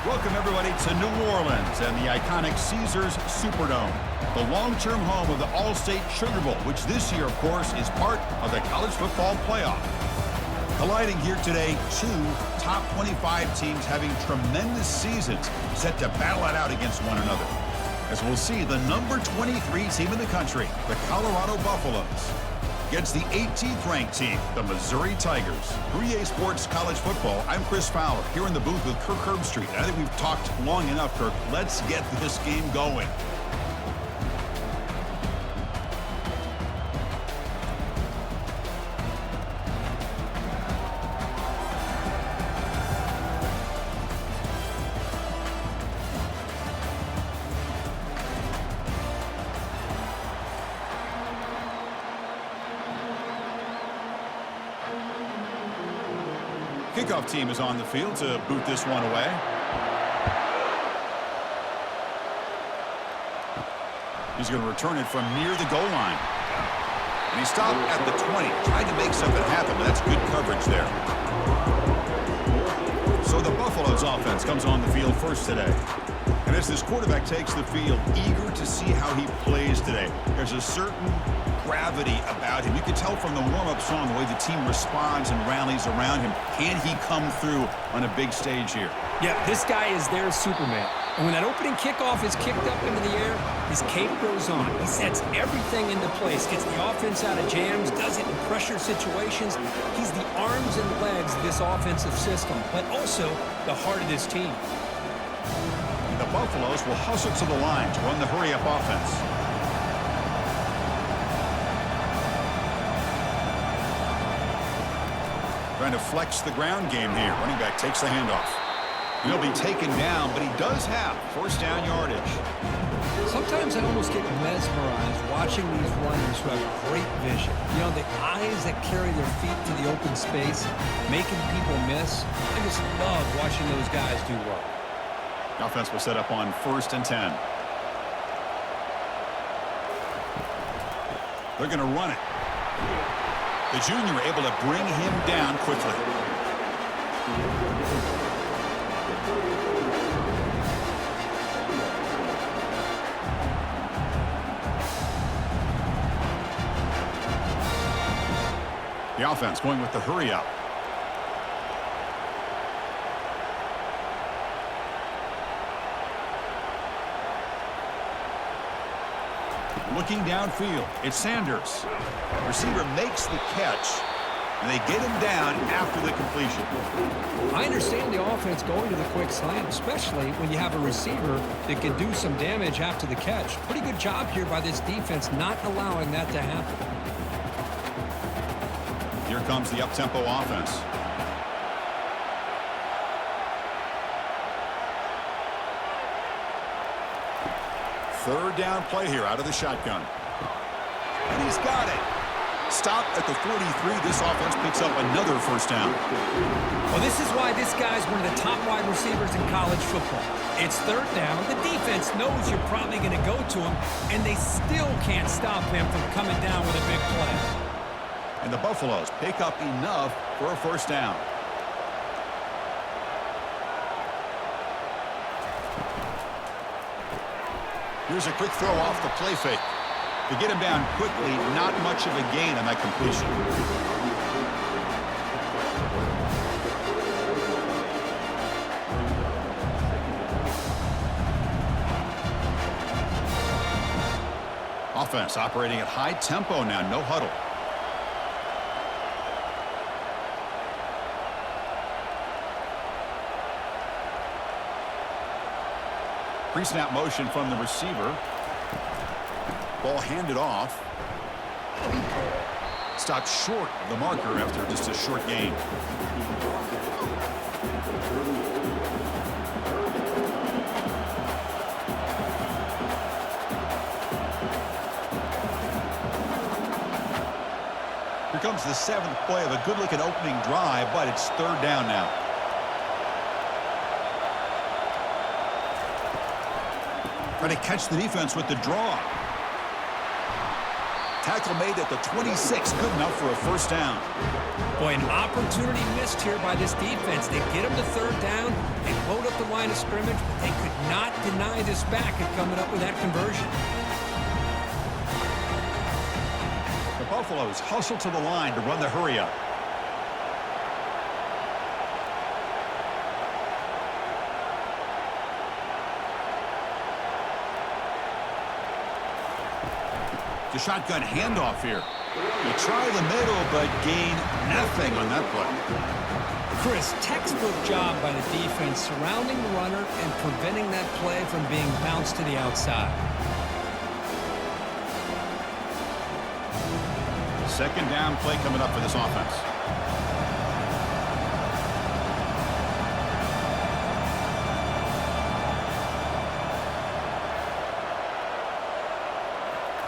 Welcome, everybody, to New Orleans and the iconic Caesars Superdome, the long-term home of the All-State Sugar Bowl, which this year, of course, is part of the college football playoff. Colliding here today, two top 25 teams having tremendous seasons set to battle it out against one another. As we'll see, the number 23 team in the country, the Colorado Buffaloes, against the 18th ranked team, the Missouri Tigers. For EA Sports College Football, I'm Chris Fowler, here in the booth with Kirk Herbstreit. I think we've talked long enough, Kirk. Let's get this game going. Kickoff team is on the field to boot this one away. He's going to return it from near the goal line. And he stopped at the 20. Tried to make something happen, but that's good coverage there. So the Buffaloes offense comes on the field first today. And as this quarterback takes the field, eager to see how he plays today. There's a certain gravity about him. You can tell from the warm-up song the way the team responds and rallies around him. Can he come through on a big stage here? Yeah, this guy is their Superman. And when that opening kickoff is kicked up into the air, his cape goes on. He sets everything into place, gets the offense out of jams, does it in pressure situations. He's the arms and legs of this offensive system, but also the heart of this team. The Buffaloes will hustle to the line to run the hurry-up offense. Trying to flex the ground game here. Running back takes the handoff. He'll be taken down, but he does have first down yardage. Sometimes I almost get mesmerized watching these runners who have great vision. You know, the eyes that carry their feet to the open space, making people miss. I just love watching those guys do work. The offense will set up on 1st and 10. They're going to run it. The junior able to bring him down quickly. The offense going with the hurry up. Looking downfield, it's Sanders. Receiver makes the catch, and they get him down after the completion. I understand the offense going to the quick slant, especially when you have a receiver that can do some damage after the catch. Pretty good job here by this defense not allowing that to happen. Here comes the up-tempo offense. Third down play here out of the shotgun. And he's got it. Stop at the 43. This offense picks up another first down. Well, this is why this guy's one of the top wide receivers in college football. It's third down. The defense knows you're probably going to go to him, and they still can't stop him from coming down with a big play. And the Buffaloes pick up enough for a first down. Here's a quick throw off the play fake. To get him down quickly, not much of a gain on that completion. Offense operating at high tempo now, no huddle. Pre-snap motion from the receiver. Ball handed off. Stopped short of the marker after just a short gain. Here comes the 7th play of a good-looking opening drive, but it's third down now. Trying to catch the defense with the draw. Tackle made at the 26, good enough for a first down. Boy, an opportunity missed here by this defense. They get them to third down, they load up the line of scrimmage, but they could not deny this back at coming up with that conversion. The Buffaloes hustle to the line to run the hurry-up. The shotgun handoff here. You try the middle, but gain nothing on that play. Chris, textbook job by the defense surrounding the runner and preventing that play from being bounced to the outside. Second down play coming up for this offense.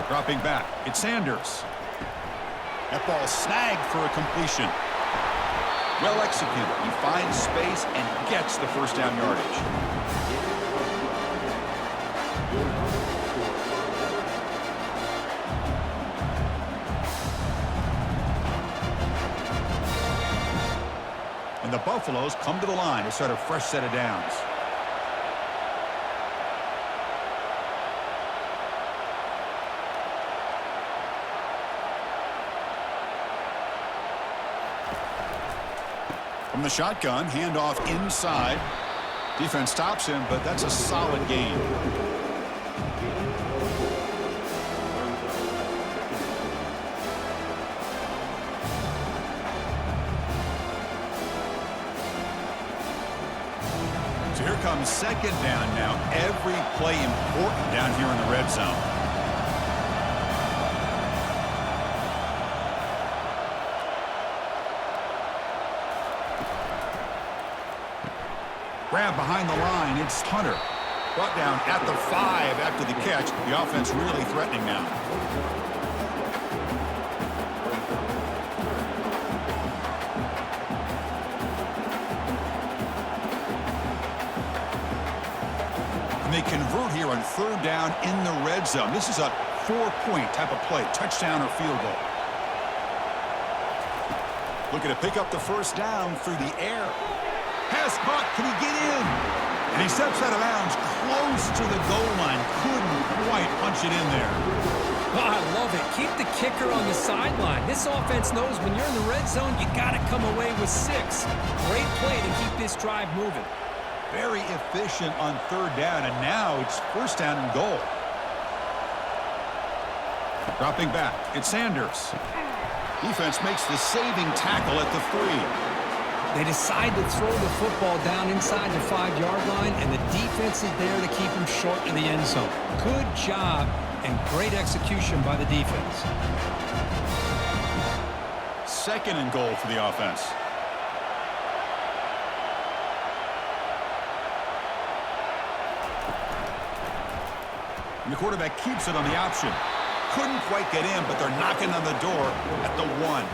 Dropping back, it's Sanders. That ball snagged for a completion. Well executed. He finds space and gets the first down yardage. And the Buffaloes come to the line to start a fresh set of downs. From the shotgun, handoff inside. Defense stops him, but that's a solid gain. So here comes second down now. Every play important down here in the red zone. Grab behind the line, it's Hunter. Brought down at the 5 after the catch. The offense really threatening now. And they convert here on third down in the red zone. This is a 4-point type of play, touchdown or field goal. Looking to pick up the first down through the air. Pass caught, can he get in? And he steps out of bounds close to the goal line. Couldn't quite punch it in there. Oh, I love it. Keep the kicker on the sideline. This offense knows when you're in the red zone, you got to come away with 6. Great play to keep this drive moving. Very efficient on third down, and now it's first down and goal. Dropping back, it's Sanders. Defense makes the saving tackle at the 3. They decide to throw the football down inside the 5-yard line, and the defense is there to keep them short of the end zone. Good job and great execution by the defense. Second and goal for the offense. And the quarterback keeps it on the option. Couldn't quite get in, but they're knocking on the door at the 1.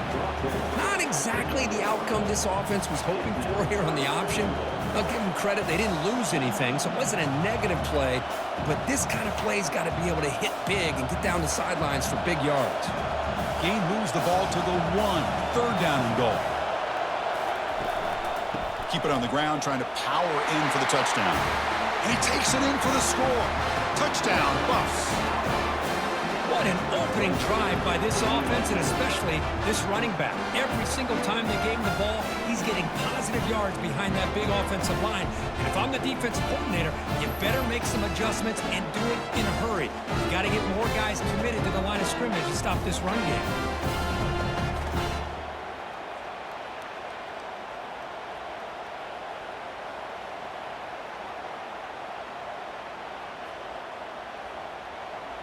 Not exactly the outcome this offense was hoping for here on the option. I'll give them credit. They didn't lose anything, so it wasn't a negative play. But this kind of play's got to be able to hit big and get down the sidelines for big yards. Gain moves the ball to the 1. Third down and goal. Keep it on the ground, trying to power in for the touchdown. And he takes it in for the score. Touchdown, Buffs. What an opening drive by this offense, and especially this running back. Every single time they gave him the ball, he's getting positive yards behind that big offensive line. And if I'm the defensive coordinator, you better make some adjustments and do it in a hurry. You got to get more guys committed to the line of scrimmage to stop this run game.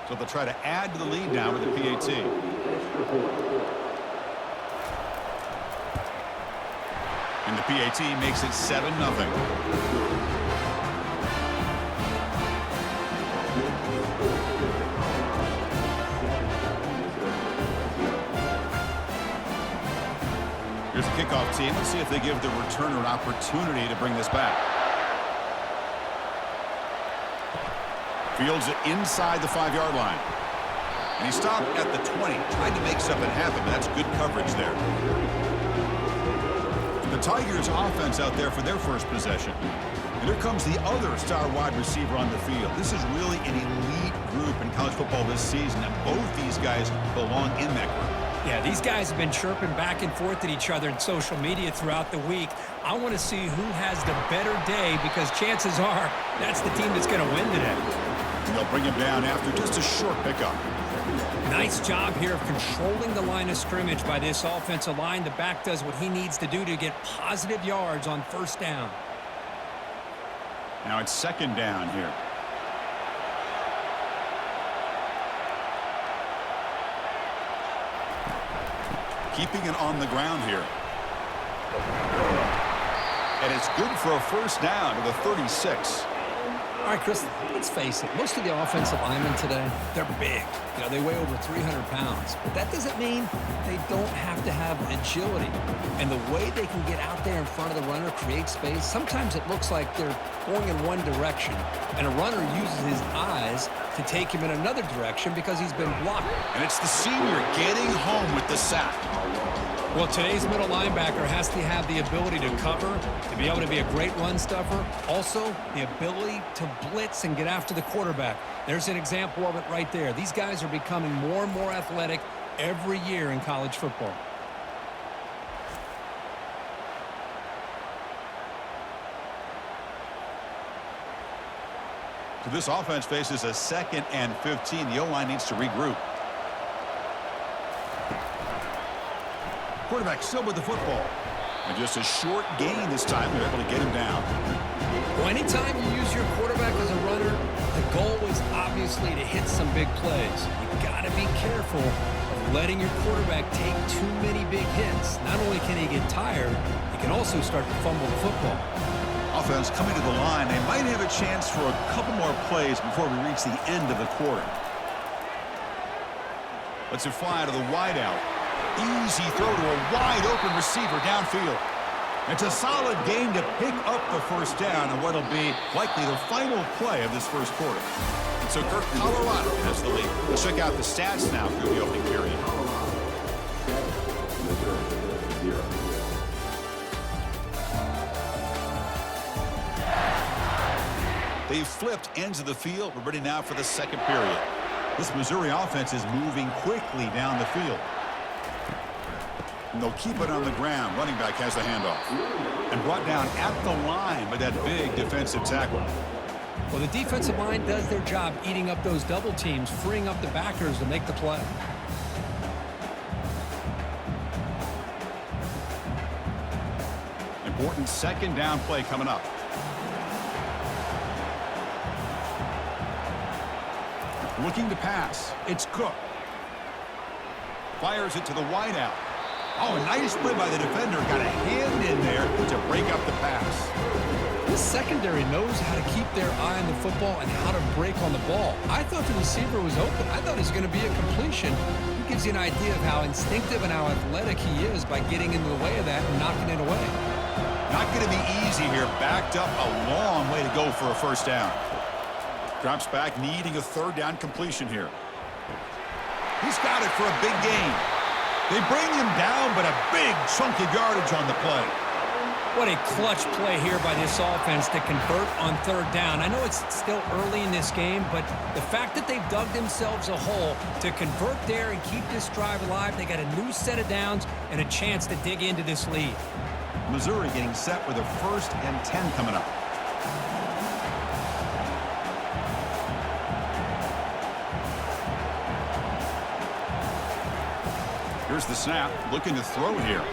So they'll try to add to the lead now with the PAT. And the PAT makes it 7-0. Here's the kickoff team. Let's see if they give the returner an opportunity to bring this back. Fields it inside the 5-yard line. And he stopped at the 20. Tried to make something happen, but that's good coverage there. The Tigers offense out there for their first possession. And here comes the other star wide receiver on the field. This is really an elite group in college football this season, and both these guys belong in that group. Yeah, these guys have been chirping back and forth at each other in social media throughout the week. I want to see who has the better day because chances are that's the team that's going to win today. And they'll bring him down after just a short pickup. Nice job here of controlling the line of scrimmage by this offensive line. The back does what he needs to do to get positive yards on first down. Now it's second down here. Keeping it on the ground here. And it's good for a first down to the 36. All right, Chris, let's face it. Most of the offensive linemen today, they're big. You know, they weigh over 300 pounds. But that doesn't mean they don't have to have agility. And the way they can get out there in front of the runner, create space, sometimes it looks like they're going in one direction. And a runner uses his eyes to take him in another direction because he's been blocked. And it's the senior getting home with the sack. Well, today's middle linebacker has to have the ability to cover, to be able to be a great run stuffer. Also, the ability to blitz and get after the quarterback. There's an example of it right there. These guys are becoming more and more athletic every year in college football. So this offense faces a 2nd and 15. The O-line needs to regroup. Quarterback still with the football. And just a short gain this time. They're able to get him down. Well, anytime you use your quarterback as a runner, the goal is obviously to hit some big plays. You've got to be careful of letting your quarterback take too many big hits. Not only can he get tired, he can also start to fumble the football. Offense coming to the line. They might have a chance for a couple more plays before we reach the end of the quarter. Lets it fly to the wideout. Easy throw to a wide-open receiver downfield. It's a solid game to pick up the first down and what'll be likely the final play of this first quarter. And so Kirk, Colorado has the lead. Let's check out the stats now through the opening period. They've flipped ends of the field. We're ready now for the second period. This Missouri offense is moving quickly down the field. And they'll keep it on the ground. Running back has the handoff. And brought down at the line by that big defensive tackle. Well, the defensive line does their job eating up those double teams, freeing up the backers to make the play. Important second down play coming up. Looking to pass. It's Cook. Fires it to the wideout. Oh, a nice play by the defender. Got a hand in there to break up the pass. This secondary knows how to keep their eye on the football and how to break on the ball. I thought the receiver was open. I thought it was going to be a completion. It gives you an idea of how instinctive and how athletic he is by getting in the way of that and knocking it away. Not going to be easy here. Backed up a long way to go for a first down. Drops back, needing a third down completion here. He's got it for a big gain. They bring him down, but a big chunk of yardage on the play. What a clutch play here by this offense to convert on third down. I know it's still early in this game, but the fact that they've dug themselves a hole to convert there and keep this drive alive, they got a new set of downs and a chance to dig into this lead. Missouri getting set with a 1st and 10 coming up. Here's the snap, looking to throw here.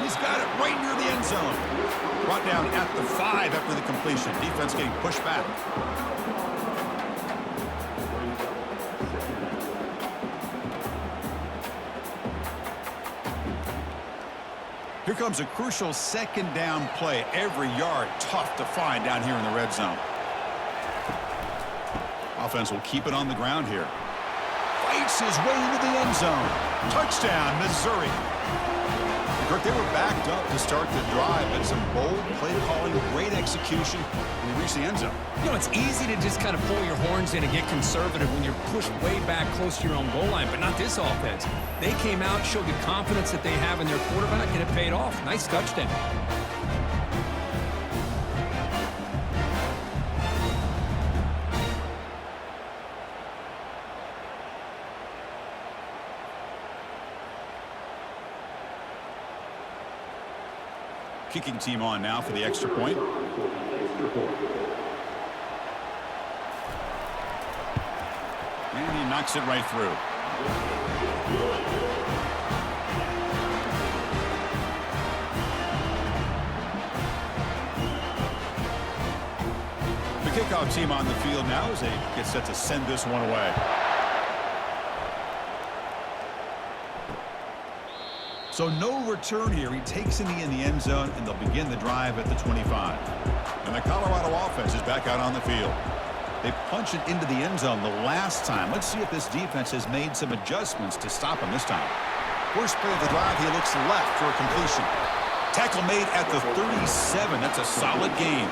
He's got it right near the end zone. Brought down at the 5 after the completion. Defense getting pushed back. Here comes a crucial second down play. Every yard tough to find down here in the red zone. Offense will keep it on the ground here. Fights his way into the end zone. Touchdown, Missouri. Kirk, they were backed up to start the drive, but some bold play calling, great execution, and they reached the end zone. You know, it's easy to just kind of pull your horns in and get conservative when you're pushed way back close to your own goal line, but not this offense. They came out, showed the confidence that they have in their quarterback, and it paid off. Nice touchdown. Kicking team on now for the extra point. And he knocks it right through. The kickoff team on the field now as they get set to send this one away. So no return here. He takes in the end zone, and they'll begin the drive at the 25. And the Colorado offense is back out on the field. They punch it into the end zone the last time. Let's see if this defense has made some adjustments to stop him this time. First play of the drive, he looks left for a completion. Tackle made at the 37. That's a solid gain.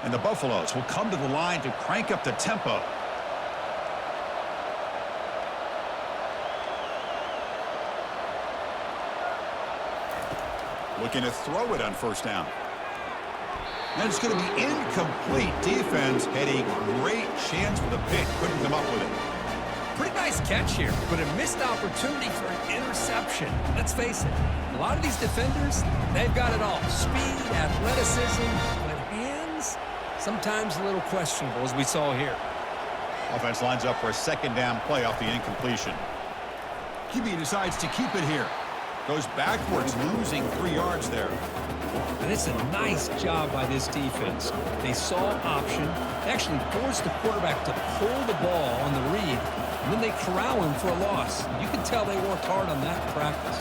And the Buffaloes will come to the line to crank up the tempo. Looking to throw it on first down. And it's going to be incomplete. Defense had a great chance for the pick. Couldn't come up with it. Pretty nice catch here, but a missed opportunity for an interception. Let's face it, a lot of these defenders, they've got it all. Speed, athleticism, but hands, sometimes a little questionable, as we saw here. Offense lines up for a second down play off the incompletion. QB decides to keep it here. Goes backwards, losing 3 yards there. And it's a nice job by this defense. They saw option, they actually forced the quarterback to pull the ball on the read, and then they corral him for a loss. You can tell they worked hard on that in practice.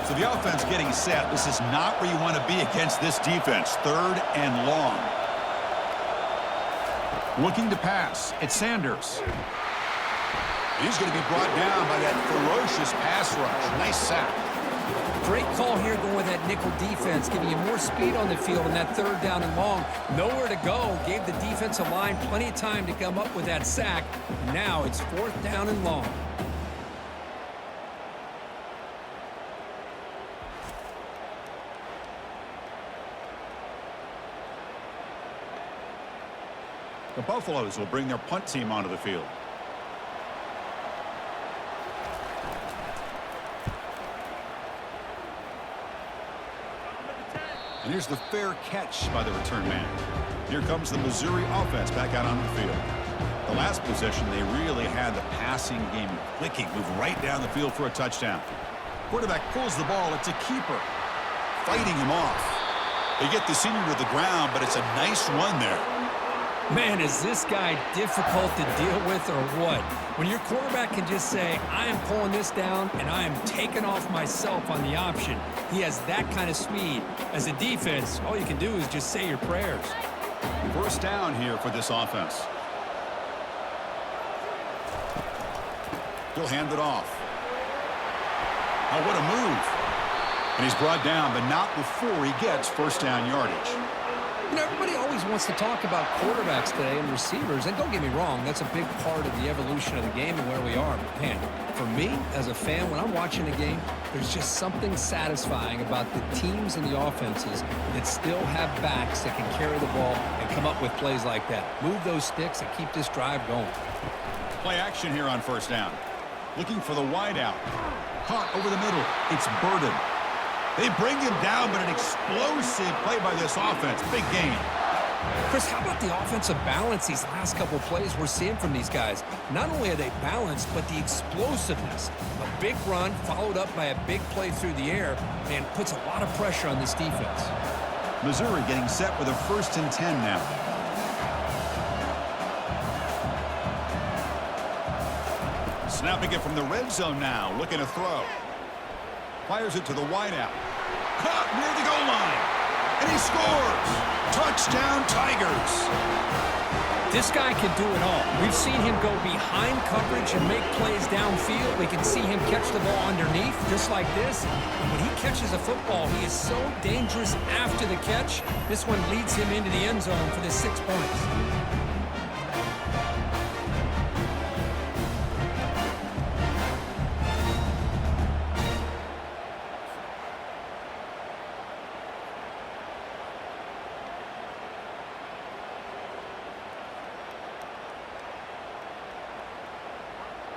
So the offense getting set. This is not where you want to be against this defense. 3rd and long. Looking to pass. It's Sanders. He's going to be brought down by that ferocious pass rush. Nice sack. Great call here going with that nickel defense, giving you more speed on the field in that 3rd down and long. Nowhere to go. Gave the defensive line plenty of time to come up with that sack. Now it's 4th down and long. The Buffaloes will bring their punt team onto the field. And here's the fair catch by the return man. Here comes the Missouri offense back out on the field. The last possession, they really had the passing game clicking. Move right down the field for a touchdown. Quarterback pulls the ball. It's a keeper. Fighting him off. They get the senior to the ground, but it's a nice run there. Man, is this guy difficult to deal with or what? When your quarterback can just say, I am pulling this down and I am taking off myself on the option. He has that kind of speed. As a defense, all you can do is just say your prayers. First down here for this offense. He'll hand it off. Oh, what a move. And he's brought down, but not before he gets first down yardage. You know, everybody always wants to talk about quarterbacks today and receivers, and don't get me wrong, that's a big part of the evolution of the game and where we are. But, man, for me, as a fan, when I'm watching a game, there's just something satisfying about the teams and the offenses that still have backs that can carry the ball and come up with plays like that. Move those sticks and keep this drive going. Play action here on first down. Looking for the wideout. Caught over the middle. It's Burden. They bring him down, but an explosive play by this offense. Big gain. Chris, how about the offensive balance these last couple plays we're seeing from these guys? Not only are they balanced, but the explosiveness. A big run followed up by a big play through the air, and puts a lot of pressure on this defense. Missouri getting set with a 1st and 10 now. Snapping it from the red zone now. Looking to throw. Fires it to the wideout. Caught near the goal line. And he scores! Touchdown, Tigers! This guy can do it all. We've seen him go behind coverage and make plays downfield. We can see him catch the ball underneath, just like this. And when he catches a football, he is so dangerous after the catch. This one leads him into the end zone for the 6 points.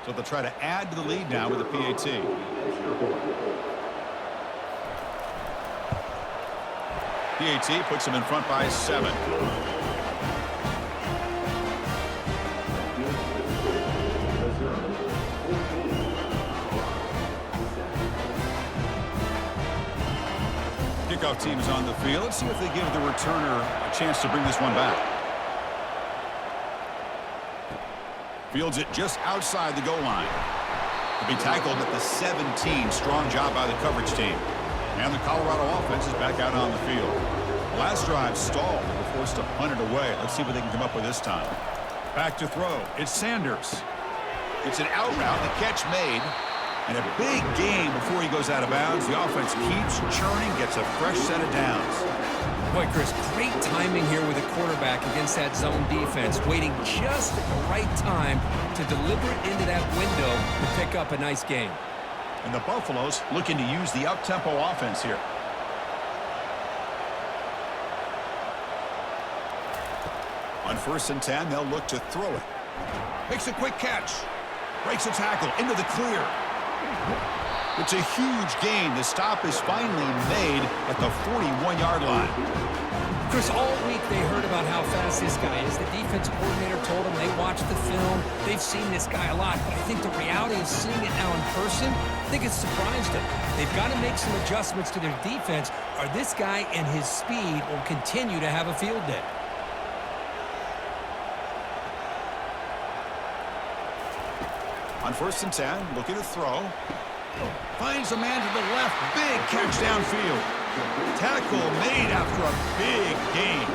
So they'll try to add to the lead now with a PAT. PAT puts them in front by 7. Kickoff team is on the field. Let's see if they give the returner a chance to bring this one back. Fields it just outside the goal line. To be tackled at the 17. Strong job by the coverage team. And the Colorado offense is back out on the field. Last drive stalled. They were forced to punt it away. Let's see what they can come up with this time. Back to throw. It's Sanders. It's an out route. The catch made. And a big gain before he goes out of bounds. The offense keeps churning, gets a fresh set of downs. Boy, Chris, great timing here with the quarterback against that zone defense, waiting just at the right time to deliver it into that window to pick up a nice gain. And the Buffaloes looking to use the up-tempo offense here. On 1st and 10, they'll look to throw it. Makes a quick catch. Breaks a tackle into the clear. It's a huge gain. The stop is finally made at the 41-yard line. Chris, all week they heard about how fast this guy is. The defensive coordinator told them they watched the film. They've seen this guy a lot, but I think the reality of seeing it now in person, I think it's surprised them. They've got to make some adjustments to their defense, or this guy and his speed will continue to have a field day. On 1st and 10, looking to throw. Finds a man to the left. Big catch downfield. Tackle made after a big gain.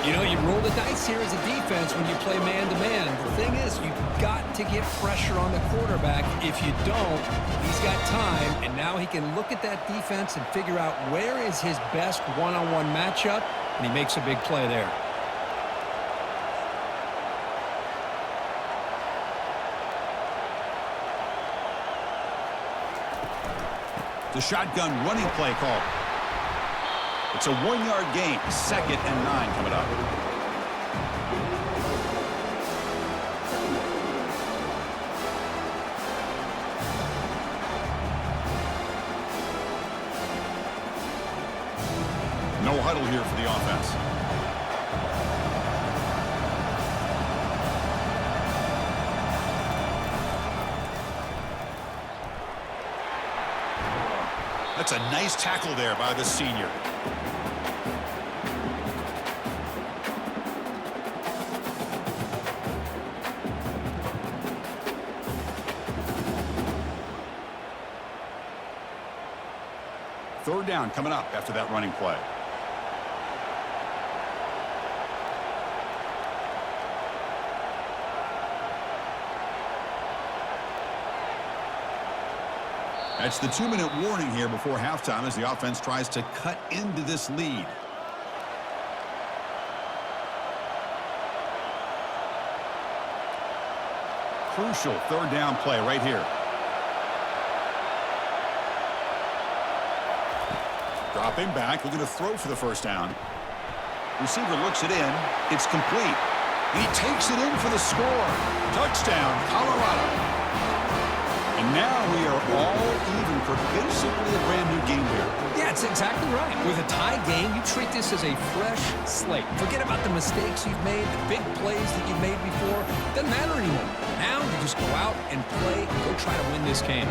You know, you roll the dice here as a defense when you play man-to-man. The thing is, you've got to get pressure on the quarterback. If you don't, he's got time, and now he can look at that defense and figure out where is his best one-on-one matchup, and he makes a big play there. The shotgun running play call. It's a 1-yard gain. 2nd and 9 coming up. No huddle here for the offense. That's a nice tackle there by the senior. Third down coming up after that running play. That's the 2-minute warning here before halftime as the offense tries to cut into this lead. Crucial 3rd down play right here. Dropping back, looking to throw for the 1st down. Receiver looks it in. It's complete. He takes it in for the score. Touchdown, Colorado. And now we are all even for basically a brand new game here. Yeah, it's exactly right. With a tie game, you treat this as a fresh slate. Forget about the mistakes you've made, the big plays that you've made before. Doesn't matter anymore. Now you just go out and play and go try to win this game.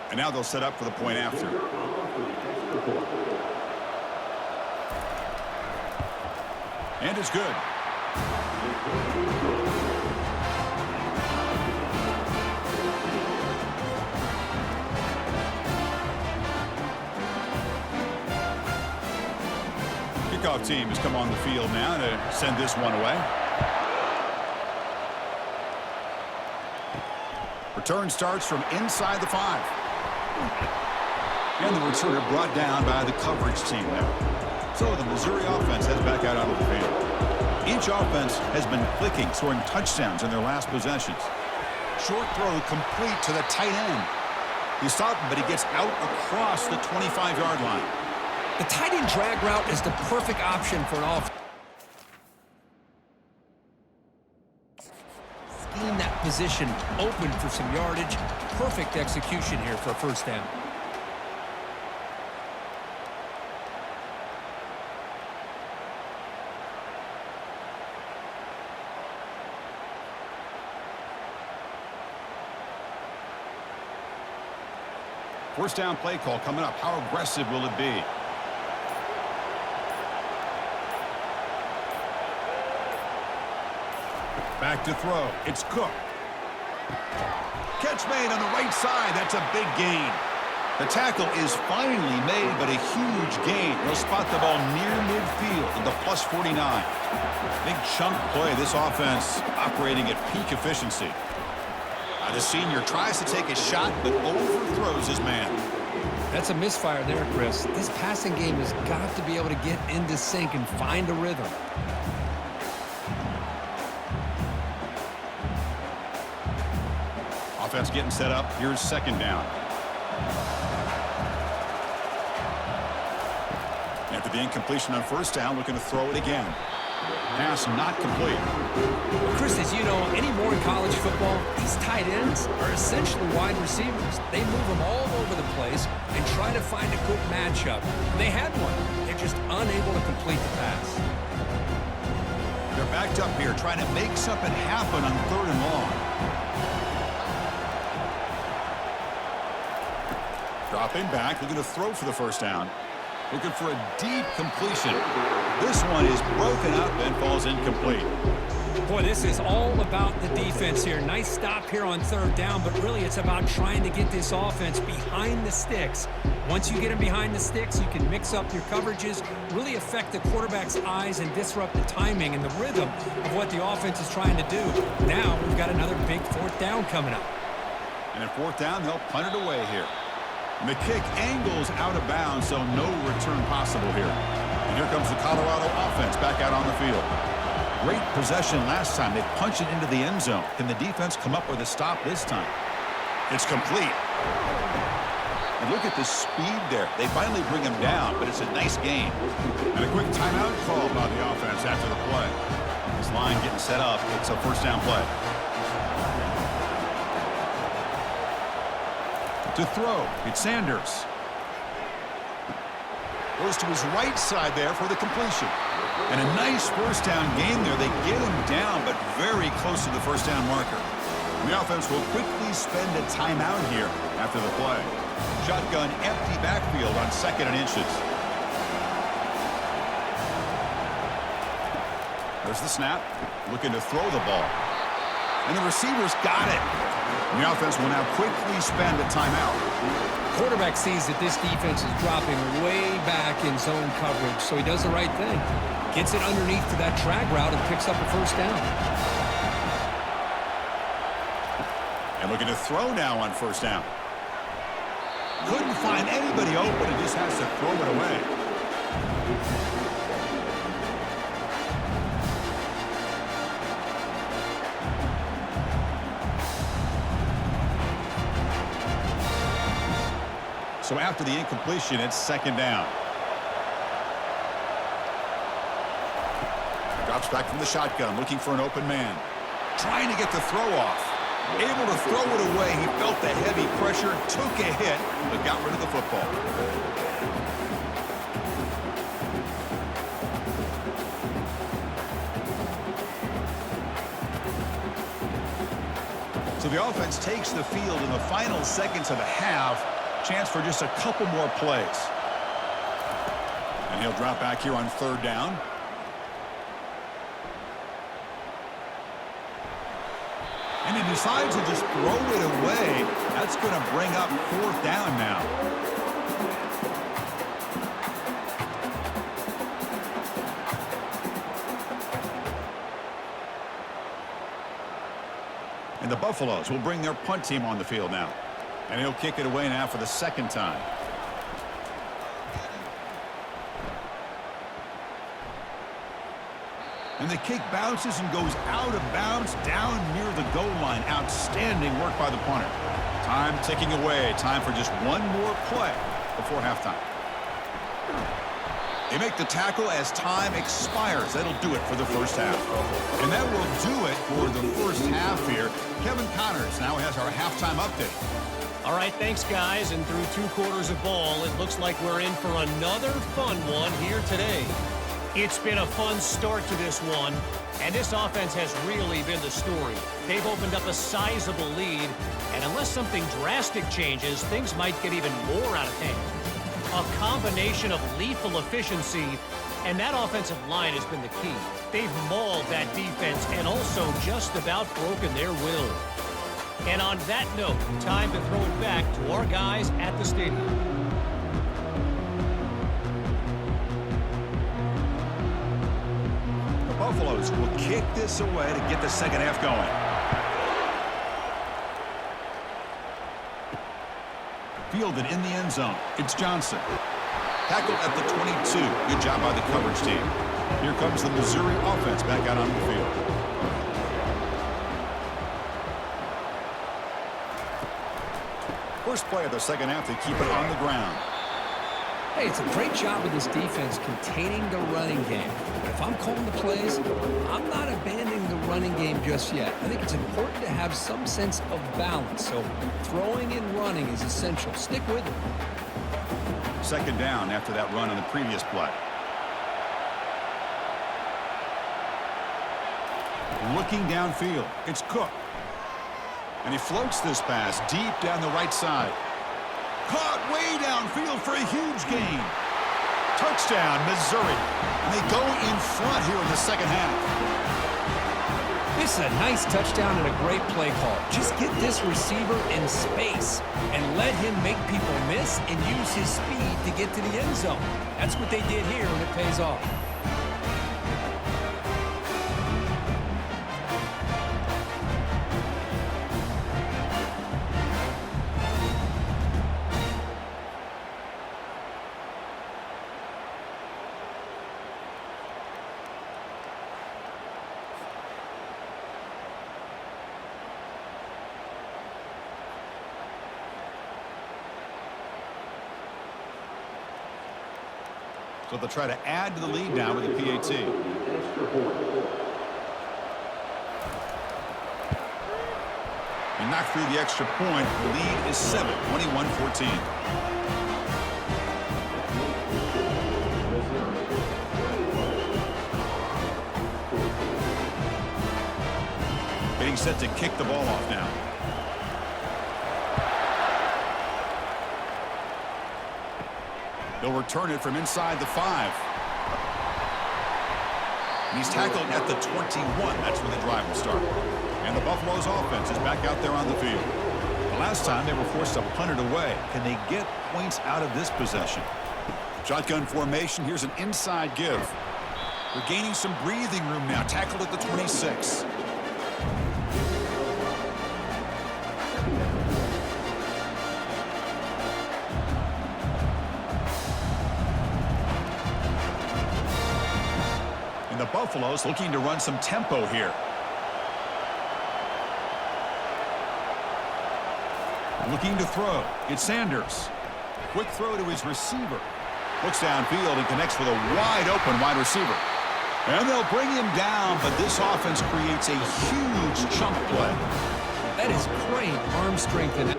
And now they'll set up for the point after. And it's good. Kickoff team has come on the field now to send this one away. Return starts from inside the 5. And the returner brought down by the coverage team now. So the Missouri offense heads back out onto the field. Each offense has been clicking, scoring touchdowns in their last possessions. Short throw complete to the tight end. He stopped him, but he gets out across the 25-yard line. The tight end drag route is the perfect option for an offense. Scheme that position open for some yardage. Perfect execution here for a first down. First down play call coming up. How aggressive will it be? Back to throw. It's Cook. Catch made on the right side. That's a big gain. The tackle is finally made, but a huge gain. They'll spot the ball near midfield at the +49. Big chunk play. This offense operating at peak efficiency. The senior tries to take a shot, but overthrows his man. That's a misfire there, Chris. This passing game has got to be able to get into sync and find a rhythm. Offense getting set up. Here's second down. After the incompletion on first down, looking to throw it again. Pass not complete. Well, Chris, as you know, anymore in college football, these tight ends are essentially wide receivers. They move them all over the place and try to find a good matchup. And they had one. They're just unable to complete the pass. They're backed up here, trying to make something happen on 3rd and long. Dropping back, looking to throw for the first down. Looking for a deep completion. This one is broken up and falls incomplete. Boy, this is all about the defense here. Nice stop here on 3rd down, but really it's about trying to get this offense behind the sticks. Once you get them behind the sticks, you can mix up your coverages, really affect the quarterback's eyes and disrupt the timing and the rhythm of what the offense is trying to do. Now we've got another big 4th down coming up. And at 4th down, they'll punt it away here. And the kick angles out of bounds, so no return possible here. And here comes the Colorado offense back out on the field. Great possession last time. They punch it into the end zone. Can the defense come up with a stop this time? It's complete. And look at the speed there. They finally bring him down, but it's a nice gain. And a quick timeout call by the offense after the play. This line getting set up. It's a first down play. To throw, it's Sanders. Goes to his right side there for the completion. And a nice first down gain there. They get him down, but very close to the first down marker. And the offense will quickly spend a timeout here after the play. Shotgun empty backfield on 2nd and inches. There's the snap. Looking to throw the ball. And the receivers got it. And the offense will now quickly spend a timeout. Quarterback sees that this defense is dropping way back in zone coverage, so he does the right thing. Gets it underneath to that drag route and picks up a first down. And looking to throw now on first down. Couldn't find anybody open and just has to throw it away. So after the incompletion, it's 2nd down. Drops back from the shotgun, looking for an open man. Trying to get the throw off. Able to throw it away. He felt the heavy pressure, took a hit, but got rid of the football. So the offense takes the field in the final seconds of the half. Chance for just a couple more plays. And he'll drop back here on 3rd down. And he decides to just throw it away. That's going to bring up 4th down now. And the Buffaloes will bring their punt team on the field now. And he'll kick it away now for the 2nd time. And the kick bounces and goes out of bounds down near the goal line. Outstanding work by the punter. Time ticking away. Time for just one more play before halftime. They make the tackle as time expires. That'll do it for the first half. And that will do it for the first half here. Kevin Connors now has our halftime update. All right, thanks, guys. And through 2 quarters of ball, it looks like we're in for another fun one here today. It's been a fun start to this one, and this offense has really been the story. They've opened up a sizable lead, and unless something drastic changes, things might get even more out of hand. A combination of lethal efficiency, and that offensive line has been the key. They've mauled that defense and also just about broken their will. And on that note, time to throw it back to our guys at the stadium. Buffaloes will kick this away to get the second half going. Fielded in the end zone. It's Johnson. Tackled at the 22. Good job by the coverage team. Here comes the Missouri offense back out on the field. First play of the second half, they keep it on the ground. Hey, it's a great job of this defense containing the running game. But if I'm calling the plays, I'm not abandoning the running game just yet. I think it's important to have some sense of balance. So throwing and running is essential. Stick with it. 2nd down after that run on the previous play. Looking downfield, it's Cook. And he floats this pass deep down the right side. Caught way downfield for a huge gain. Touchdown, Missouri. And they go in front here in the second half. This is a nice touchdown and a great play call. Just get this receiver in space and let him make people miss and use his speed to get to the end zone. That's what they did here, and it pays off. So they'll try to add to the lead now with the PAT. And knocked through the extra point. The lead is 7, 21-14. Getting set to kick the ball off now. They'll return it from inside the 5. And he's tackled at the 21. That's where the drive will start. And the Buffaloes offense is back out there on the field. The last time they were forced to punt it away. Can they get points out of this possession? Shotgun formation. Here's an inside give. They're gaining some breathing room now. Tackled at the 26. And the Buffaloes looking to run some tempo here. Looking to throw. It's Sanders. Quick throw to his receiver. Looks downfield and connects with a wide open wide receiver. And they'll bring him down, but this offense creates a huge chunk play. That is great arm strength and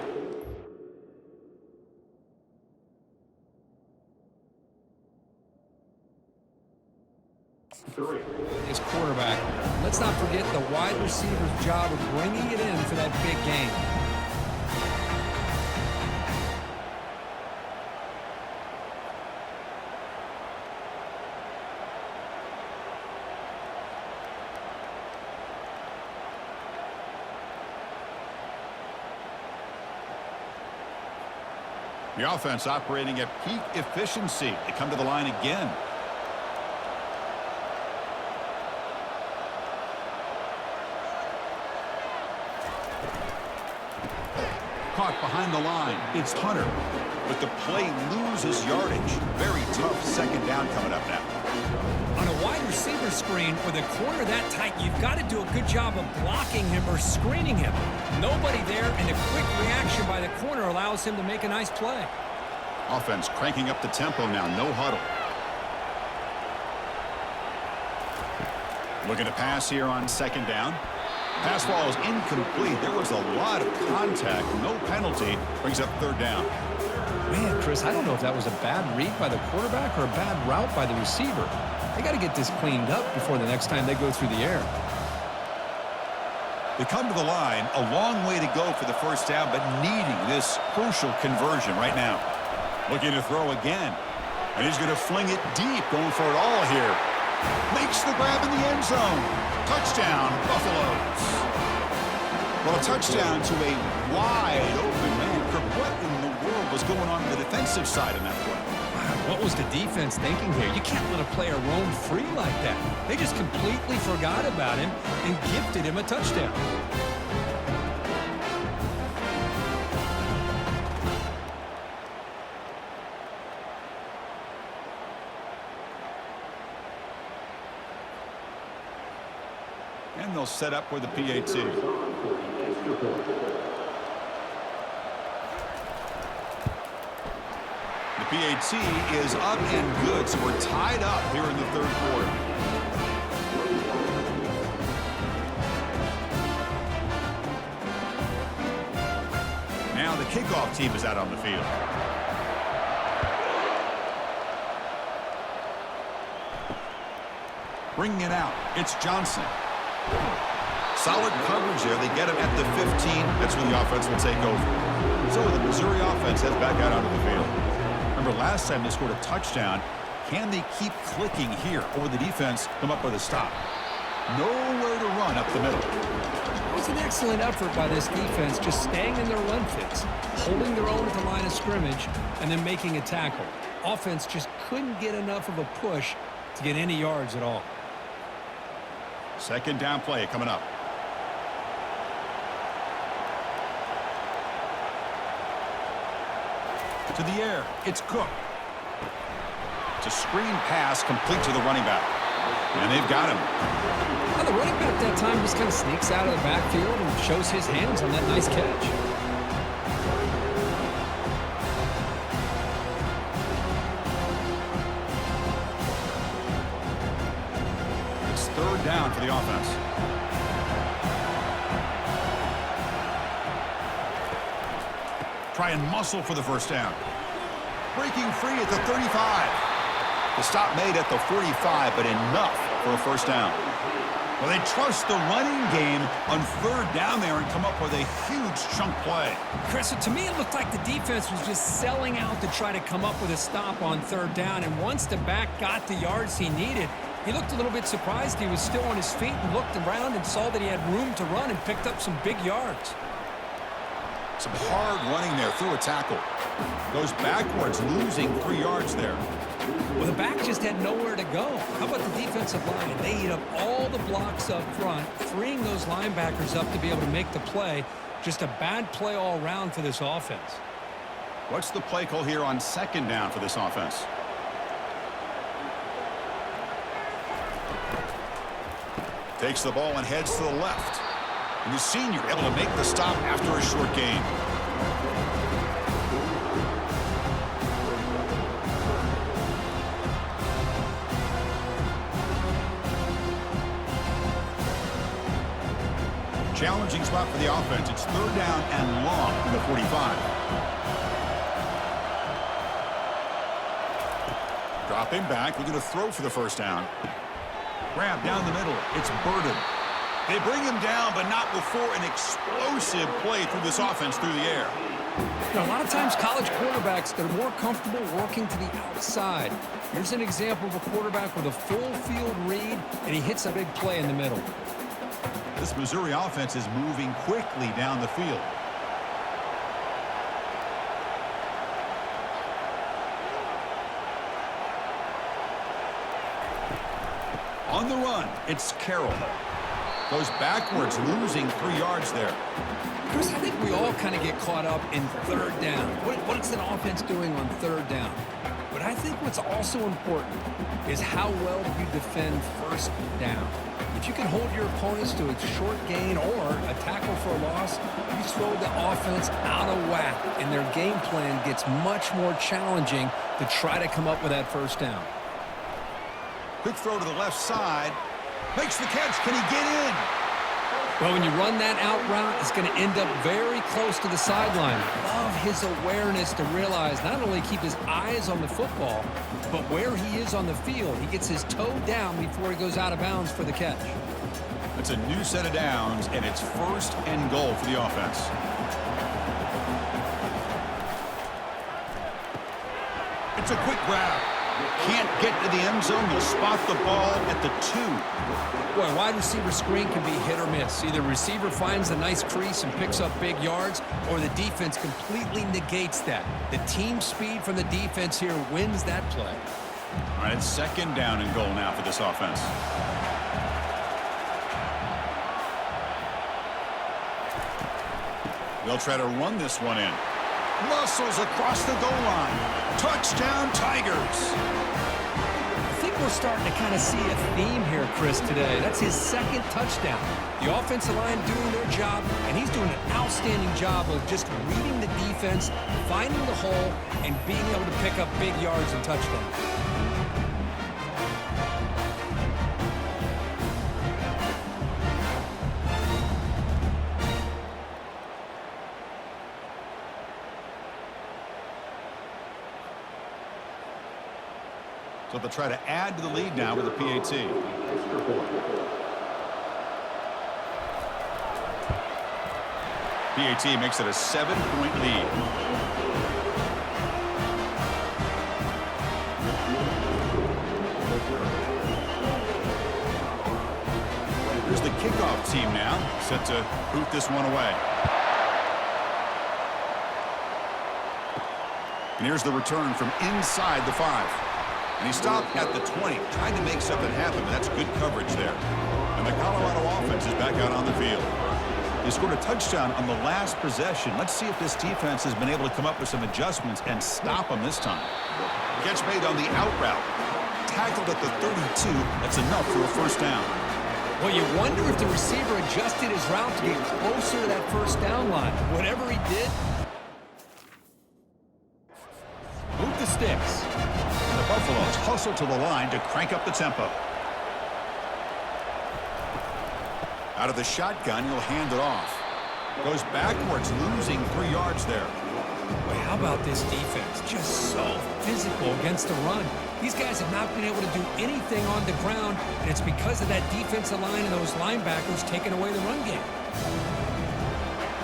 his quarterback. Let's not forget the wide receiver's job of bringing it in for that big game. The offense operating at peak efficiency. They come to the line again. Caught behind the line. It's Hunter. But the play loses yardage. Very tough second down coming up now. On a wide receiver screen with a corner that tight, you've got to do a good job of blocking him or screening him. Nobody there, and a quick reaction by the corner allows him to make a nice play. Offense cranking up the tempo now. No huddle. Looking to pass here on second down. Pass ball is incomplete. There was a lot of contact. No penalty. Brings up third down. Man, Chris, I don't know if that was a bad read by the quarterback or a bad route by the receiver. They got to get this cleaned up before the next time they go through the air. They come to the line. A long way to go for the first down, but needing this crucial conversion right now. Looking to throw again. And he's going to fling it deep, going for it all here. Makes the grab in the end zone. Touchdown, Buffaloes. Well, a touchdown to a wide open man. What in the world was going on the defensive side of that play? What was the defense thinking here? You can't let a player roam free like that. They just completely forgot about him and gifted him a touchdown. And they'll set up with the PAT. The PAT is up and good, so we're tied up here in the third quarter. Now the kickoff team is out on the field. Bringing it out, it's Johnson. Solid coverage there. They get him at the 15. That's when the offense will take over. So the Missouri offense heads back out onto the field. Remember last time they scored a touchdown. Can they keep clicking here, or the defense come up with a stop? Nowhere to run up the middle. It was an excellent effort by this defense, just staying in their run fits, holding their own at the line of scrimmage, and then making a tackle. Offense just couldn't get enough of a push to get any yards at all. Second down play coming up. To the air, it's Cook. It's a screen pass complete to the running back. And they've got him. Now the running back that time just kind of sneaks out of the backfield and shows his hands on that nice catch. It's third down for the offense. Try and muscle for the first down. Breaking free at the 35. The stop made at the 45, but enough for a first down. Well, they trust the running game on third down there and come up with a huge chunk play. Chris, to me it looked like the defense was just selling out to try to come up with a stop on third down, and once the back got the yards he needed, he looked a little bit surprised. He was still on his feet and looked around and saw that he had room to run and picked up some big yards. Some hard running there through a tackle. Goes backwards, losing 3 yards there. Well, the back just had nowhere to go. How about the defensive line? They eat up all the blocks up front, freeing those linebackers up to be able to make the play. Just a bad play all around for this offense. What's the play call here on second down for this offense? Takes the ball and heads to the left. And the senior able to make the stop after a short gain. Challenging spot for the offense. It's third down and long from the 45. Dropping back, looking to throw for the first down. Grab down the middle. It's Burden. They bring him down, but not before an explosive play through this offense through the air. You know, a lot of times college quarterbacks, they're more comfortable working to the outside. Here's an example of a quarterback with a full field read, and he hits a big play in the middle. This Missouri offense is moving quickly down the field. On the run, it's Carroll. Goes backwards, losing 3 yards there. Chris, I think we all kind of get caught up in third down. What's an offense doing on third down? But I think what's also important is how well you defend first down. If you can hold your opponents to a short gain or a tackle for a loss, you throw the offense out of whack, and their game plan gets much more challenging to try to come up with that first down. Quick throw to the left side. Makes the catch. Can he get in? Well, when you run that out route, it's going to end up very close to the sideline. Love his awareness to realize not only keep his eyes on the football, but where he is on the field. He gets his toe down before he goes out of bounds for the catch. That's a new set of downs, and it's first and goal for the offense. It's a quick grab. Can't get to the end zone. He'll spot the ball at the 2. Boy, wide receiver screen can be hit or miss. Either receiver finds a nice crease and picks up big yards, or the defense completely negates that. The team speed from the defense here wins that play. All right, it's second down and goal now for this offense. They'll try to run this one in. Muscles across the goal line. Touchdown, Tigers. I think we're starting to kind of see a theme here, Chris, today. That's his second touchdown. The offensive line doing their job, and he's doing an outstanding job of just reading the defense, finding the hole, and being able to pick up big yards and touchdowns. So they'll try to add to the lead now with a PAT. PAT makes it a 7-point lead. Here's the kickoff team now, set to boot this one away. And here's the return from inside the 5. And he stopped at the 20, trying to make something happen. That's good coverage there. And the Colorado offense is back out on the field. They scored a touchdown on the last possession. Let's see if this defense has been able to come up with some adjustments and stop them this time. Catch made on the out route. Tackled at the 32. That's enough for a first down. Well, you wonder if the receiver adjusted his route to get closer to that first down line. Whatever he did, move the sticks. The Buffaloes hustle to the line to crank up the tempo. Out of the shotgun, he'll hand it off. Goes backwards, losing 3 yards there. Boy, how about this defense? Just so physical against the run. These guys have not been able to do anything on the ground, and it's because of that defensive line and those linebackers taking away the run game.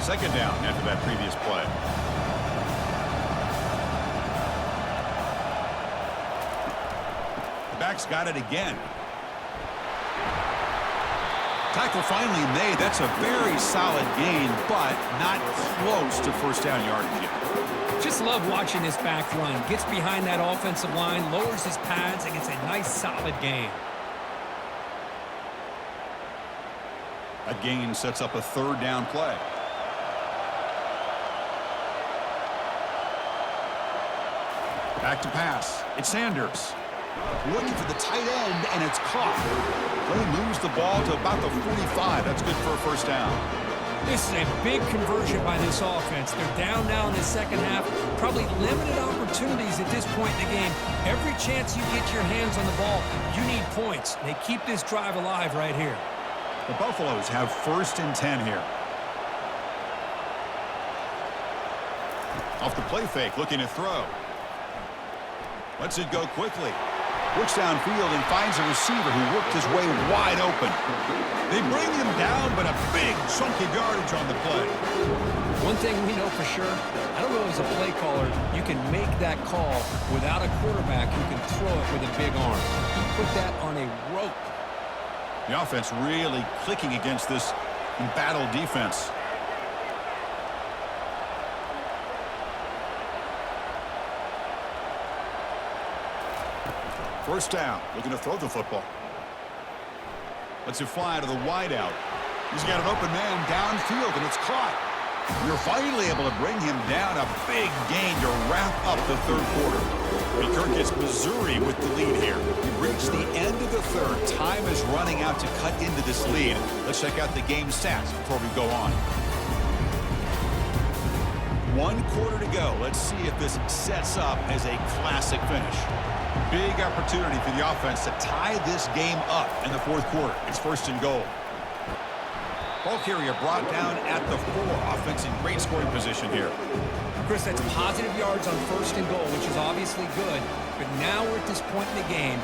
Second down after that previous play. The back's got it again. Tackle finally made. That's a very solid gain, but not close to first down yardage yet. Just love watching this back run. Gets behind that offensive line, lowers his pads, and gets a nice solid gain. That gain sets up a third down play. Back to pass. It's Sanders. Looking for the tight end, and it's caught. They moves the ball to about the 45. That's good for a first down. This is a big conversion by this offense. They're down now in the second half. Probably limited opportunities at this point in the game. Every chance you get your hands on the ball, you need points. They keep this drive alive right here. The Buffaloes have first and 10 here. Off the play fake, looking to throw. Lets it go quickly. Looks downfield and finds a receiver who worked his way wide open. They bring him down, but a big chunky yardage on the play. One thing we know for sure, I don't know as a play caller, you can make that call without a quarterback who can throw it with a big arm. He put that on a rope. The offense really clicking against this embattled defense. First down, looking to throw the football. Lets it fly to the wideout. He's got an open man downfield, and it's caught. You're finally able to bring him down. A big gain to wrap up the third quarter. Kirk gets Missouri with the lead here. We reached the end of the third. Time is running out to cut into this lead. Let's check out the game stats before we go on. 1 quarter to go. Let's see if this sets up as a classic finish. Big opportunity for the offense to tie this game up in the fourth quarter. It's first and goal. Ball carrier brought down at the 4. Offense in great scoring position here. Chris, that's positive yards on first and goal, which is obviously good. But now we're at this point in the game.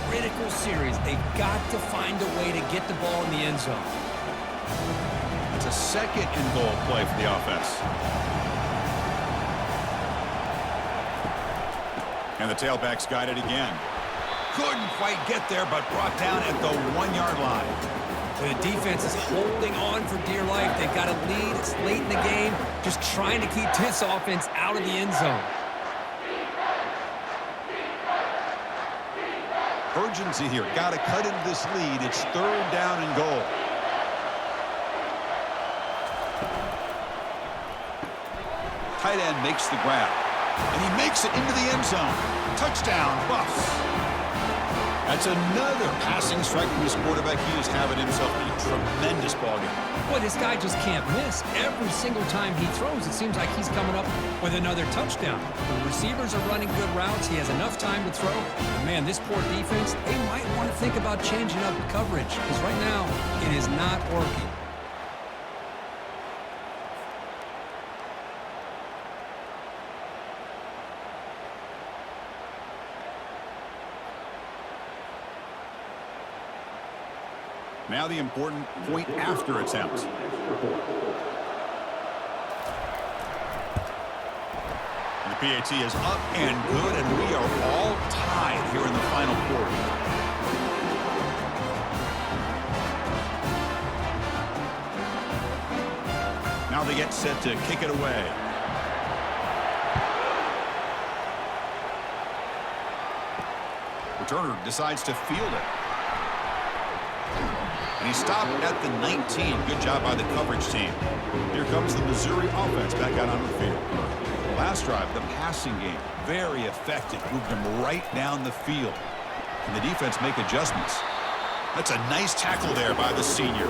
Critical series. They've got to find a way to get the ball in the end zone. It's a second and goal play for the offense. And the tailback's got it again. Couldn't quite get there, but brought down at the 1-yard line. The defense is holding on for dear life. They've got a lead. It's late in the game. Just trying to keep this offense out of the end zone. Urgency here. Got to cut into this lead. It's third down and goal. Tight end makes the grab. And he makes it into the end zone. Touchdown, Buffs. That's another passing strike from his quarterback. He is having himself a tremendous ballgame. Boy, this guy just can't miss. Every single time he throws, it seems like he's coming up with another touchdown. The receivers are running good routes. He has enough time to throw. And man, this poor defense, they might want to think about changing up coverage because right now it is not working. Now the important point after attempt. And the PAT is up and good, and we are all tied here in the final quarter. Now they get set to kick it away. Returner decides to field it. And he stopped at the 19. Good job by the coverage team. Here comes the Missouri offense back out on the field. Last drive, the passing game, very effective. Moved them right down the field. Can the defense make adjustments? That's a nice tackle there by the senior.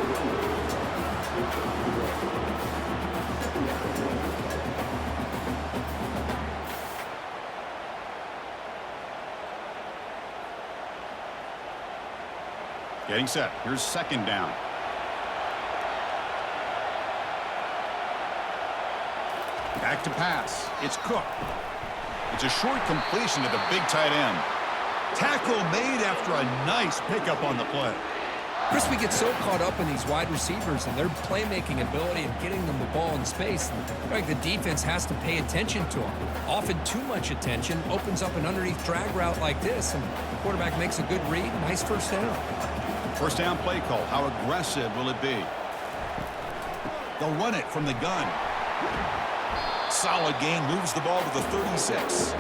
Getting set. Here's second down. Back to pass. It's Cook. It's a short completion to the big tight end. Tackle made after a nice pickup on the play. Chris, we get so caught up in these wide receivers and their playmaking ability and getting them the ball in space. And, like, the defense has to pay attention to them. Often too much attention opens up an underneath drag route like this, and the quarterback makes a good read. Nice first down. First down play call. How aggressive will it be? They'll run it from the gun. Solid gain. Moves the ball to the 36.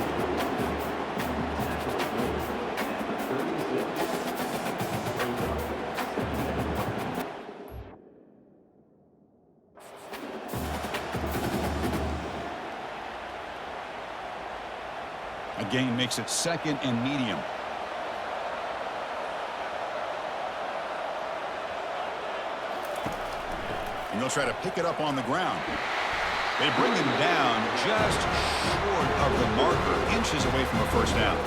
A gain makes it second and medium. And they'll try to pick it up on the ground. They bring him down just short of the marker, inches away from a first down.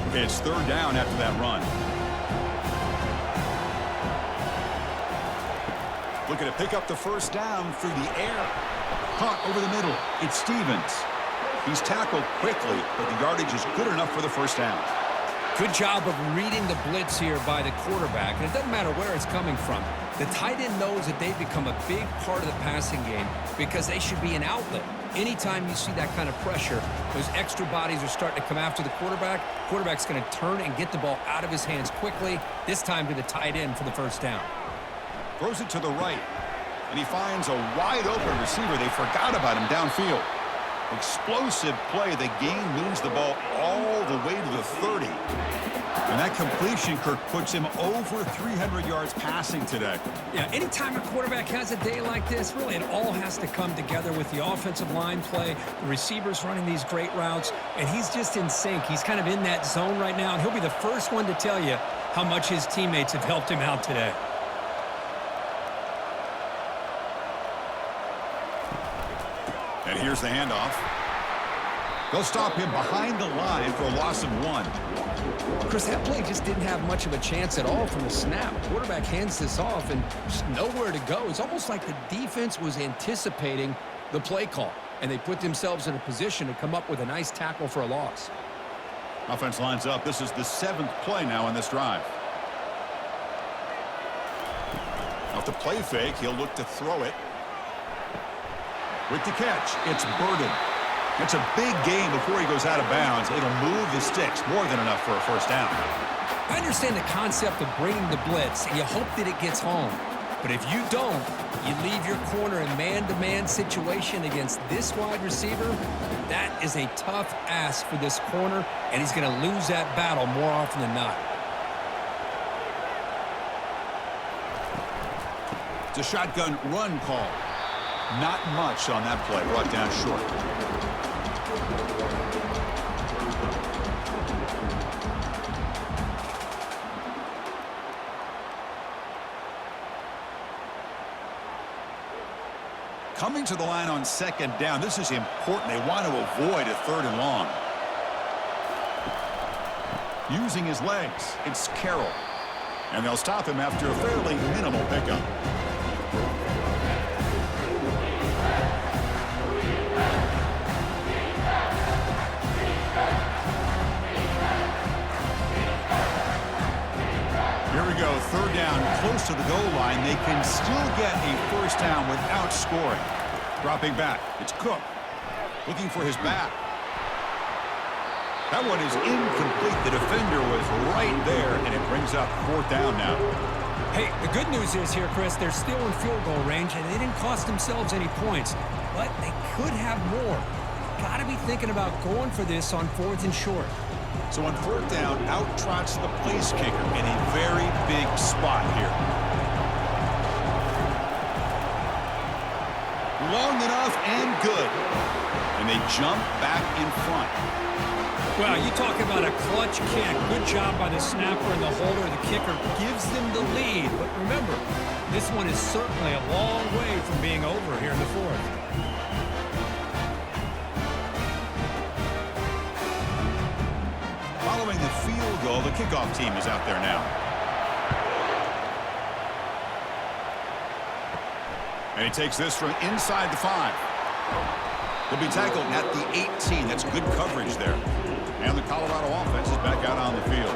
Okay, it's third down after that run. Looking to pick up the first down through the air. Caught over the middle. It's Stevens. He's tackled quickly, but the yardage is good enough for the first down. Good job of reading the blitz here by the quarterback. And it doesn't matter where it's coming from. The tight end knows that they've become a big part of the passing game because they should be an outlet. Anytime you see that kind of pressure, those extra bodies are starting to come after the quarterback. Quarterback's going to turn and get the ball out of his hands quickly, this time to the tight end for the first down. Throws it to the right. And he finds a wide-open receiver. They forgot about him downfield. Explosive play. The gain moves the ball all the way to the 30. And that completion, Kirk, puts him over 300 yards passing today. Yeah, anytime a quarterback has a day like this, really it all has to come together with the offensive line play, the receivers running these great routes, and he's just in sync. He's kind of in that zone right now, and he'll be the first one to tell you how much his teammates have helped him out today. And here's the handoff. They'll stop him behind the line for a loss of 1. Chris, that play just didn't have much of a chance at all from the snap. Quarterback hands this off and just nowhere to go. It's almost like the defense was anticipating the play call, and they put themselves in a position to come up with a nice tackle for a loss. Offense lines up. This is the 7th play now in this drive. Off the play fake, he'll look to throw it. With the catch, it's Burden. It's a big gain before he goes out of bounds. It'll move the sticks, more than enough for a first down. I understand the concept of bringing the blitz, and you hope that it gets home. But if you don't, you leave your corner in man-to-man situation against this wide receiver. That is a tough ask for this corner, and he's going to lose that battle more often than not. It's a shotgun run call. Not much on that play, brought down short. Coming to the line on 2nd down, this is important. They want to avoid a 3rd and long. Using his legs, it's Carroll. And they'll stop him after a fairly minimal pickup. Here we go, 3rd down, close to the goal line. They can still get a first down without scoring. Dropping back, it's Cook, looking for his back. That one is incomplete. The defender was right there, and it brings up 4th down now. Hey, the good news is here, Chris, they're still in field goal range, and they didn't cost themselves any points, but they could have more. Got to be thinking about going for this on 4th and short. So on 4th down, out trots the place kicker in a very big spot here. Long enough and good. And they jump back in front. Well, you talk about a clutch kick. Good job by the snapper and the holder. The kicker gives them the lead. But remember, this one is certainly a long way from being over here in the 4th. Following the field goal, the kickoff team is out there now. And he takes this from inside the 5. He'll be tackled at the 18. That's good coverage there. And the Colorado offense is back out on the field.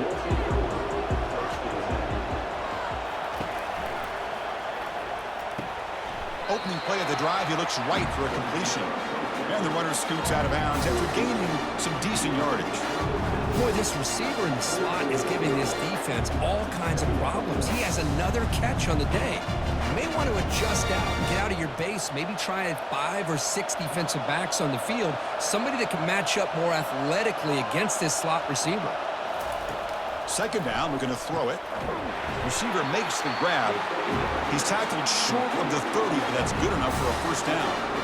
Opening play of the drive, he looks right for a completion. And the runner scoots out of bounds after gaining some decent yardage. Boy, this receiver in the slot is giving this defense all kinds of problems. He has another catch on the day. You may want to adjust out and get out of your base. Maybe try 5 or 6 defensive backs on the field. Somebody that can match up more athletically against this slot receiver. 2nd down, we're going to throw it. Receiver makes the grab. He's tackled short of the 30, but that's good enough for a first down.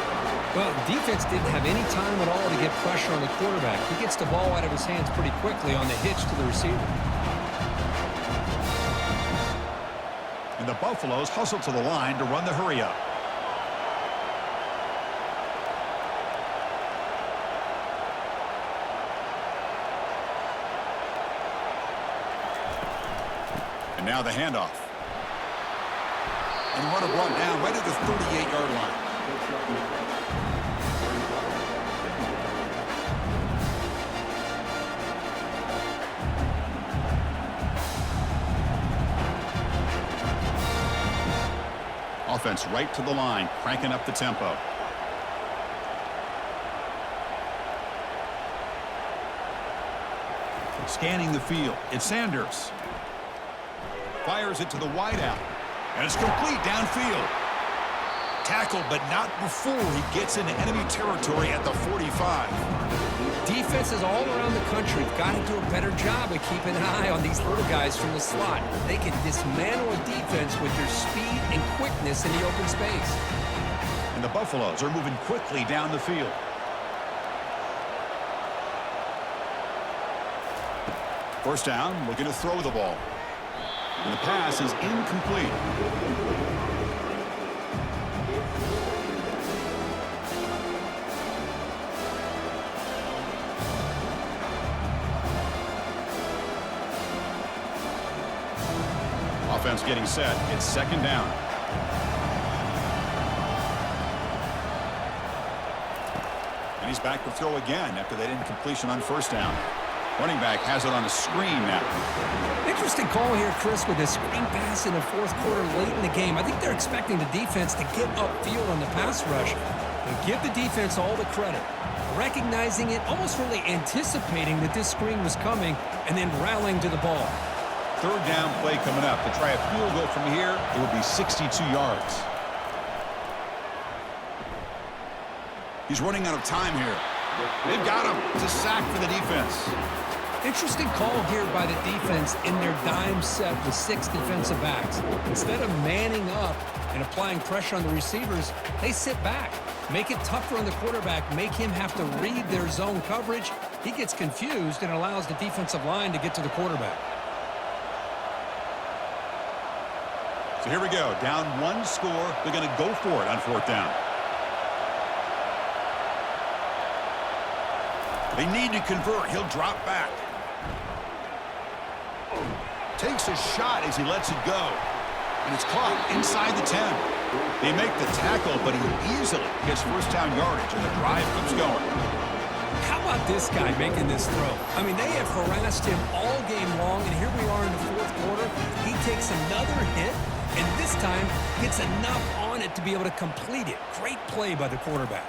Well, the defense didn't have any time at all to get pressure on the quarterback. He gets the ball out of his hands pretty quickly on the hitch to the receiver. And the Buffaloes hustle to the line to run the hurry-up. And now the handoff. And the runner brought down right at the 38-yard line. Offense right to the line, cranking up the tempo. Scanning the field, it's Sanders. Fires it to the wideout, and it's complete downfield. Tackled, but not before he gets into enemy territory at the 45. Defenses all around the country have got to do a better job of keeping an eye on these little guys from the slot. They can dismantle a defense with their speed and quickness in the open space. And the Buffaloes are moving quickly down the field. First down, looking to throw the ball. And the pass is incomplete. Offense getting set. It's second down. And he's back to throw again after that incompletion on first down. Running back has it on a screen now. Interesting call here, Chris, with this screen pass in the fourth quarter late in the game. I think they're expecting the defense to get upfield on the pass rush and give the defense all the credit. Recognizing it, almost really anticipating that this screen was coming, and then rallying to the ball. Third down play coming up. To try a field goal from here, it would be 62 yards. He's running out of time here. They've got him. It's a sack for the defense. Interesting call here by the defense in their dime set with 6 defensive backs. Instead of manning up and applying pressure on the receivers, they sit back. Make it tougher on the quarterback. Make him have to read their zone coverage. He gets confused and allows the defensive line to get to the quarterback. So here we go. Down 1 score. They're going to go for it on fourth down. They need to convert. He'll drop back. Takes a shot as he lets it go. And it's caught inside the 10. They make the tackle, but he easily gets first down yardage, and the drive keeps going. How about this guy making this throw? I mean, they have harassed him all game long, and here we are in the fourth quarter. He takes another hit, and this time gets enough on it to be able to complete it. Great play by the quarterback.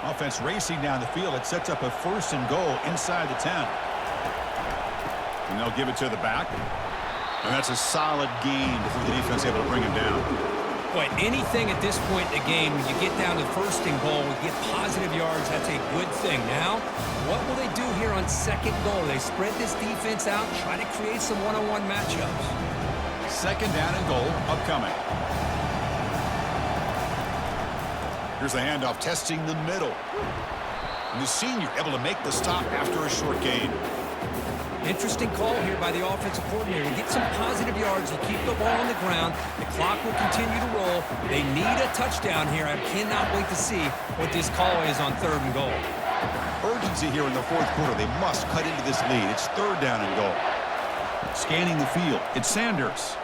Offense racing down the field. It sets up a first and goal inside the 10. And they'll give it to the back. And that's a solid gain before the defense able to bring him down. Boy, anything at this point in the game, when you get down to first and goal, we get positive yards, that's a good thing. Now, what will they do here on second goal? They spread this defense out, try to create some one-on-one matchups. Second down and goal upcoming. Here's the handoff, testing the middle. And the senior able to make the stop after a short gain. Interesting call here by the offensive coordinator. You get some positive yards, you keep the ball on the ground, the clock will continue to roll. They need a touchdown here. I cannot wait to see what this call is on third and goal. Urgency here in the fourth quarter. They must cut into this lead. It's third down and goal. Scanning the field. It's Sanders.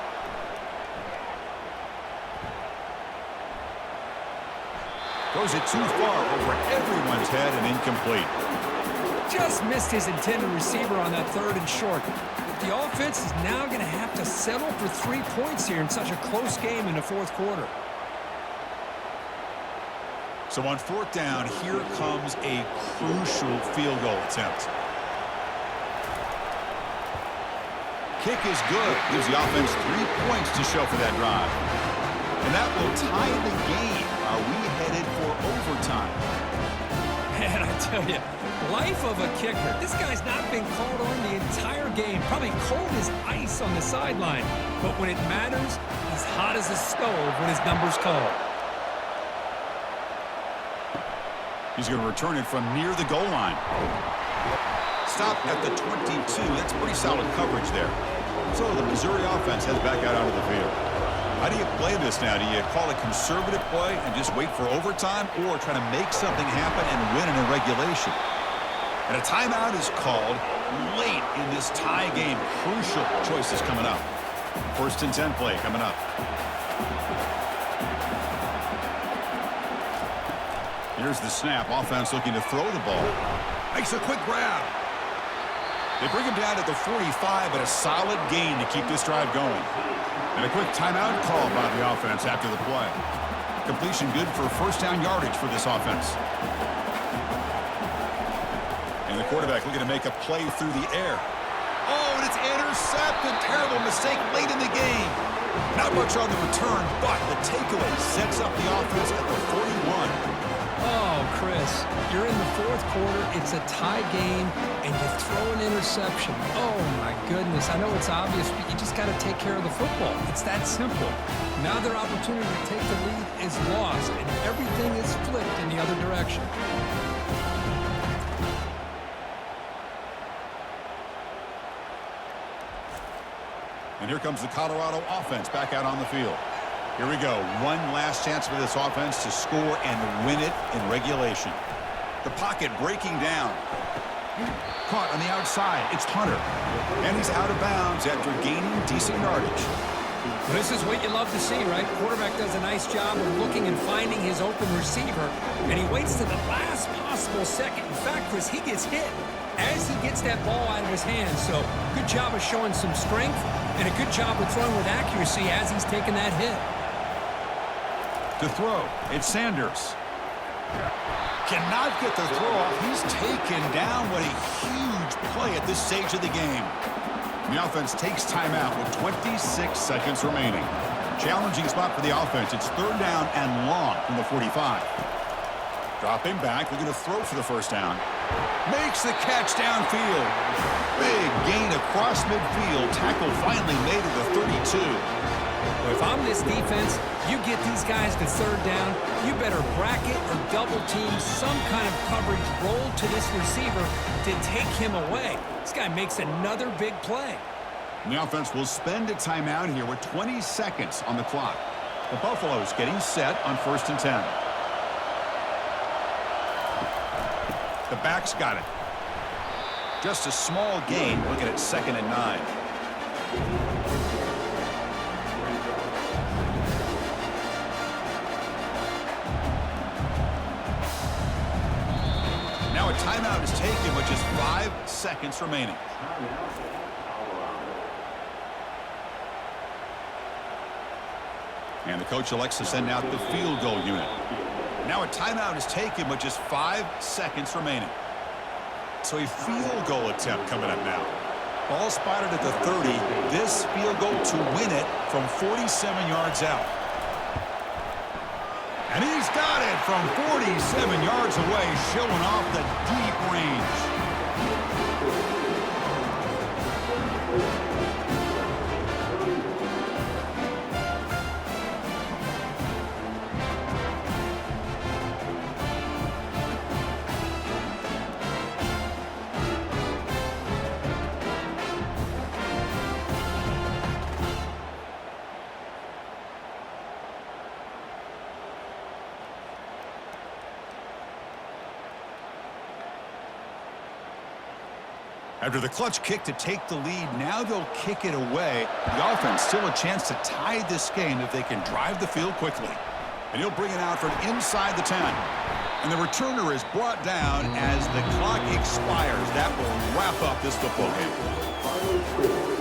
Throws it too far over everyone's head and incomplete. Just missed his intended receiver on that third and short. The offense is now going to have to settle for 3 points here in such a close game in the fourth quarter. So on fourth down, here comes a crucial field goal attempt. Kick is good. Gives the offense 3 points to show for that drive. And that will tie the game. Are we headed for overtime? And I tell you, life of a kicker. This guy's not been called on the entire game. Probably cold as ice on the sideline. But when it matters, he's hot as a stove when his number's called. He's going to return it from near the goal line. Stop at the 22. That's pretty solid coverage there. So the Missouri offense heads back out onto the field. How do you play this now? Do you call a conservative play and just wait for overtime, or try to make something happen and win in a regulation? And a timeout is called late in this tie game. Crucial choices coming up. First and 10 play coming up. Here's the snap. Offense looking to throw the ball. Makes a quick grab. They bring him down at the 45, but a solid gain to keep this drive going. And a quick timeout call by the offense after the play. Completion good for first down yardage for this offense. And the quarterback looking to make a play through the air. Oh, and it's intercepted. Terrible mistake late in the game. Not much on the return, but the takeaway sets up the offense at the 41. Oh, Chris, you're in the fourth quarter. It's a tie game, and you throw an interception. Oh, my goodness. I know it's obvious, but you just got to take care of the football. It's that simple. Now their opportunity to take the lead is lost, and everything is flipped in the other direction. And here comes the Colorado offense back out on the field. Here we go. One last chance for this offense to score and win it in regulation. The pocket breaking down. Caught on the outside. It's Hunter. And he's out of bounds after gaining decent yardage. This is what you love to see, right? Quarterback does a nice job of looking and finding his open receiver, and he waits to the last possible second. In fact, Chris, he gets hit as he gets that ball out of his hands. So good job of showing some strength and a good job of throwing with accuracy as he's taking that hit. To throw, it's Sanders. Cannot get the throw off. He's taken down. What a huge play at this stage of the game. The offense takes timeout with 26 seconds remaining. Challenging spot for the offense. It's third down and long from the 45. Dropping back, looking to throw for the first down. Makes the catch downfield. Big gain across midfield. Tackle finally made at the 32. Well, if I'm this defense, you get these guys to third down, you better bracket or double team some kind of coverage roll to this receiver to take him away. This guy makes another big play. The offense will spend a timeout here with 20 seconds on the clock. The Buffaloes getting set on 1st and 10. The back's got it. Just a small gain, looking at 2nd and 9. Now a timeout is taken with just 5 seconds remaining. And the coach elects to send out the field goal unit. Now a timeout is taken with just 5 seconds remaining. So a field goal attempt coming up now. Ball spotted at the 30. This field goal to win it from 47 yards out. And he's got it from 47 yards away, showing off the deep range. After the clutch kick to take the lead, now they'll kick it away. The offense still a chance to tie this game if they can drive the field quickly. And he'll bring it out from inside the 10. And the returner is brought down as the clock expires. That will wrap up this football game.